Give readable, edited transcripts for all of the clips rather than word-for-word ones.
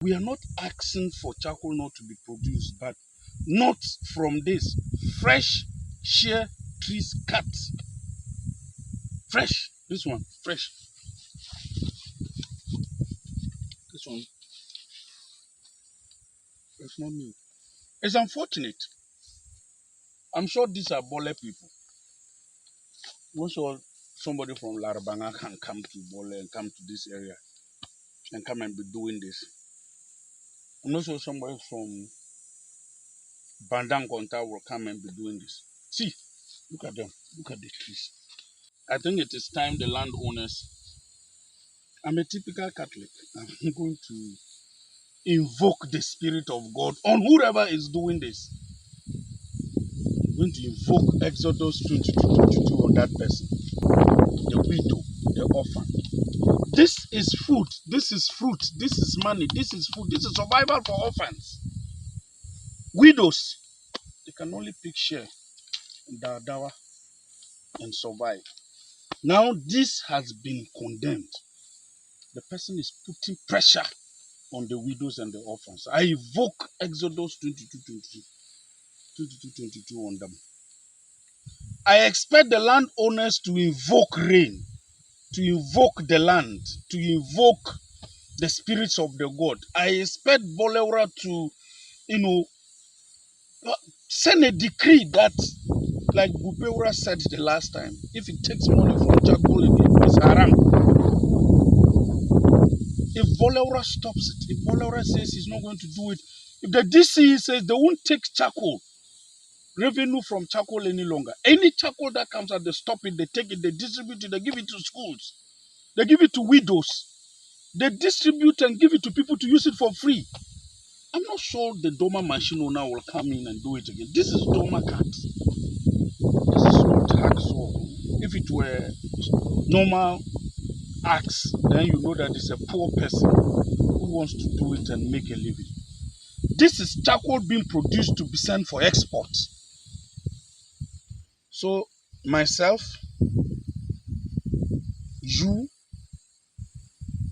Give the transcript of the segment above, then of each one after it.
We are not asking for charcoal not to be produced, but not from this fresh share trees cut. Fresh. This one, fresh. This one, it's not new. It's unfortunate. I'm sure these are Bole people. I'm sure somebody from Larabanga can come to Bole and come to this area and come and be doing this. I'm not sure somebody from Bandangonta will come and be doing this. See, look at them. Look at the trees. I think it is time the landowners. I'm a typical Catholic. I'm going to invoke the Spirit of God on whoever is doing this. I'm going to invoke Exodus 22:22 on that person, the widow, the orphan. This is food, this is fruit, this is money, this is food, this is survival for orphans. Widows, they can only pick share in dawa and survive. Now this has been condemned. The person is putting pressure on the widows and the orphans. I evoke Exodus 22:22 on them. I expect the landowners to invoke rain, to invoke the land, to invoke the spirits of the God. I expect Bolewra to, send a decree that, like Bupewra said the last time, if it takes money from charcoal, it's haram. If Bolewra stops it, if Bolewra says he's not going to do it, if the DCE says they won't take charcoal, revenue from charcoal any longer, any charcoal that comes out, they stop it, they take it, they distribute it, they give it to schools, they give it to widows, they distribute and give it to people to use it for free. I'm not sure the Doma machine owner will come in and do it again. This is Doma cat. This is not hacksaw. If it were normal axe, then you know that it's a poor person who wants to do it and make a living. This is charcoal being produced to be sent for export. So myself, you,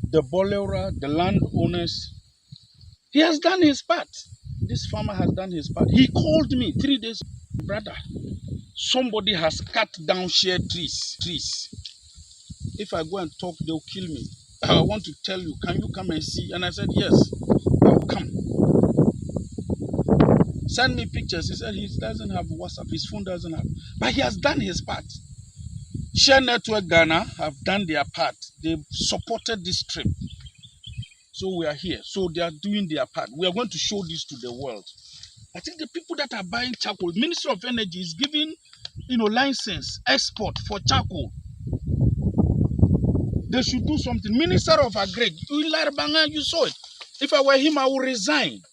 the Bolera, the landowners, he has done his part. This farmer has done his part. He called me 3 days, brother. Somebody has cut down share trees. If I go and talk, they'll kill me. I want to tell you, can you come and see? And I said, yes, I'll come. Send me pictures. He said he doesn't have WhatsApp. His phone doesn't have. But he has done his part. Share Network Ghana have done their part. They've supported this trip. So we are here. So they are doing their part. We are going to show this to the world. I think the people that are buying charcoal, Ministry of Energy is giving, license, export for charcoal. They should do something. Minister of Agri, you saw it. If I were him, I would resign.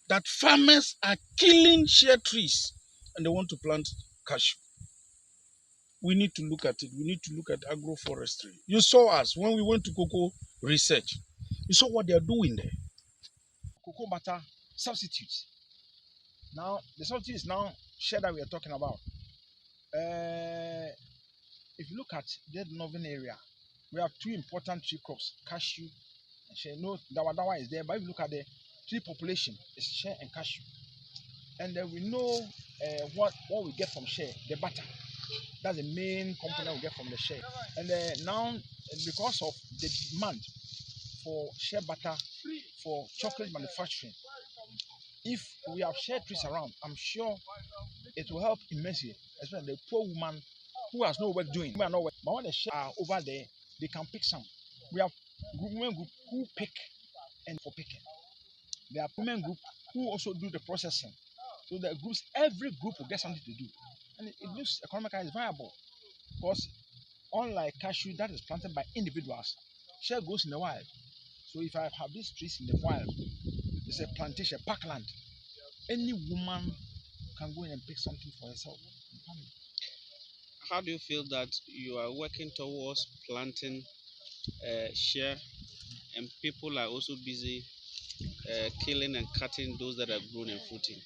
That farmers are killing share trees and they want to plant cashew. We need to look at it. We need to look at agroforestry. You saw us when we went to cocoa research. You saw what they are doing there. Cocoa butter substitutes. Now, the substitute is now share that we are talking about. If you look at the northern area, we have 2 important tree crops, cashew and share. No, dawa is there, but if you look at the tree population, it's share and cashew. And then we know what we get from share, the butter. That's the main component we get from the share. And now, because of the demand for share butter for chocolate manufacturing, if we have share trees around, I'm sure it will help immensely, especially the poor woman who has no work doing. But when the share are over there, they can pick some. We have women group who pick and for picking. There are women group who also do the processing. So the groups, every group will get something to do, and it looks economically viable because unlike cashew that is planted by individuals, share goes in the wild. So if I have these trees in the wild, it's a plantation, parkland. Any woman can go in and pick something for herself and family. How do you feel that you are working towards planting share and people are also busy killing and cutting those that are grown and fruiting?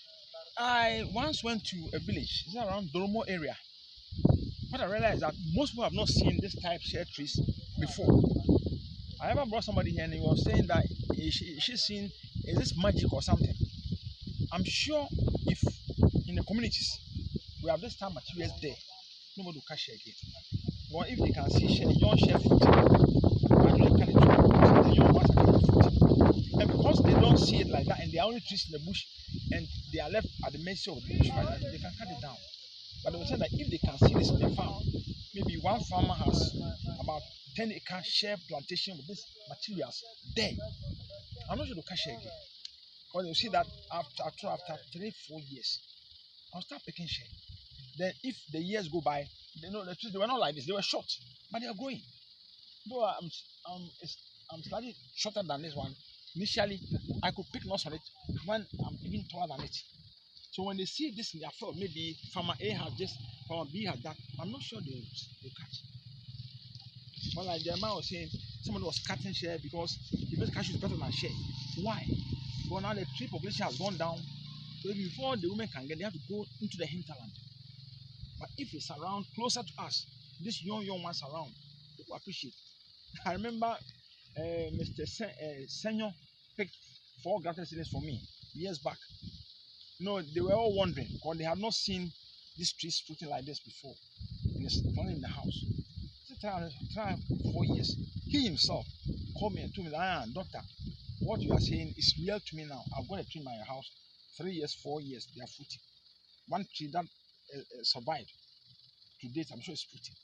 I once went to a village, it's around Doromo area. What I realized that most people have not seen this type share trees before. I ever brought somebody here and he was saying that she's seen, is this magic or something? I'm sure if in the communities we have this time materials there, nobody will catch it again. But if they can see share, young share food, and don't kind of try the young ones are kind of food. And because they don't see it like that and they are only trees in the bush and they are left at the mercy of the bushfire, they can cut it down. But they were saying that if they can see this in their farm, maybe one farmer has about 10 acre share plantation with these materials there. I'm not sure to catch it again. Because you see that after 3 4 years, I'll start picking share. Then if the years go by, the trees they were not like this, they were short, but they are growing. Though I'm slightly shorter than this one. Initially, I could pick nuts on it when I'm even taller than it. So when they see this in their field, maybe farmer A has this, farmer B has that, I'm not sure they'll catch. But like the man was saying, somebody was cutting share because he feels cashew is better than share. Why? Well, now the tree population has gone down. So before the women can get, they have to go into the hinterland. But if it's around closer to us, this young ones around, people appreciate. I remember Mr. Senyo picked 4 grafted for me years back. No, they were all wondering because they had not seen this tree fruiting like this before. And it's planted in the house. Try 4 years. He himself called me and told me, doctor, what you are saying is real to me now. I've got a tree in my house. 3 years, 4 years, they are fruiting. One tree that survived to date, I'm sure it's fruiting.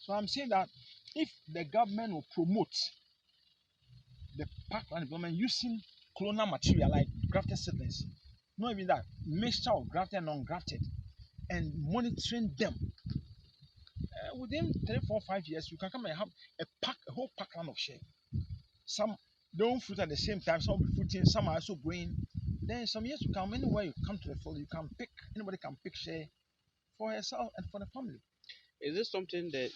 So I'm saying that if the government will promote the parkland development using clonal material like grafted seedlings, not even that, mixture of grafted and non-grafted, and monitoring them, within 3 4 5 years, you can come and have a whole parkland of share. Some don't fruit at the same time, some will be fruiting, some are also growing. Then some years to come, anywhere you come to the field, you can pick, anybody can pick share for herself and for the family. Is this something that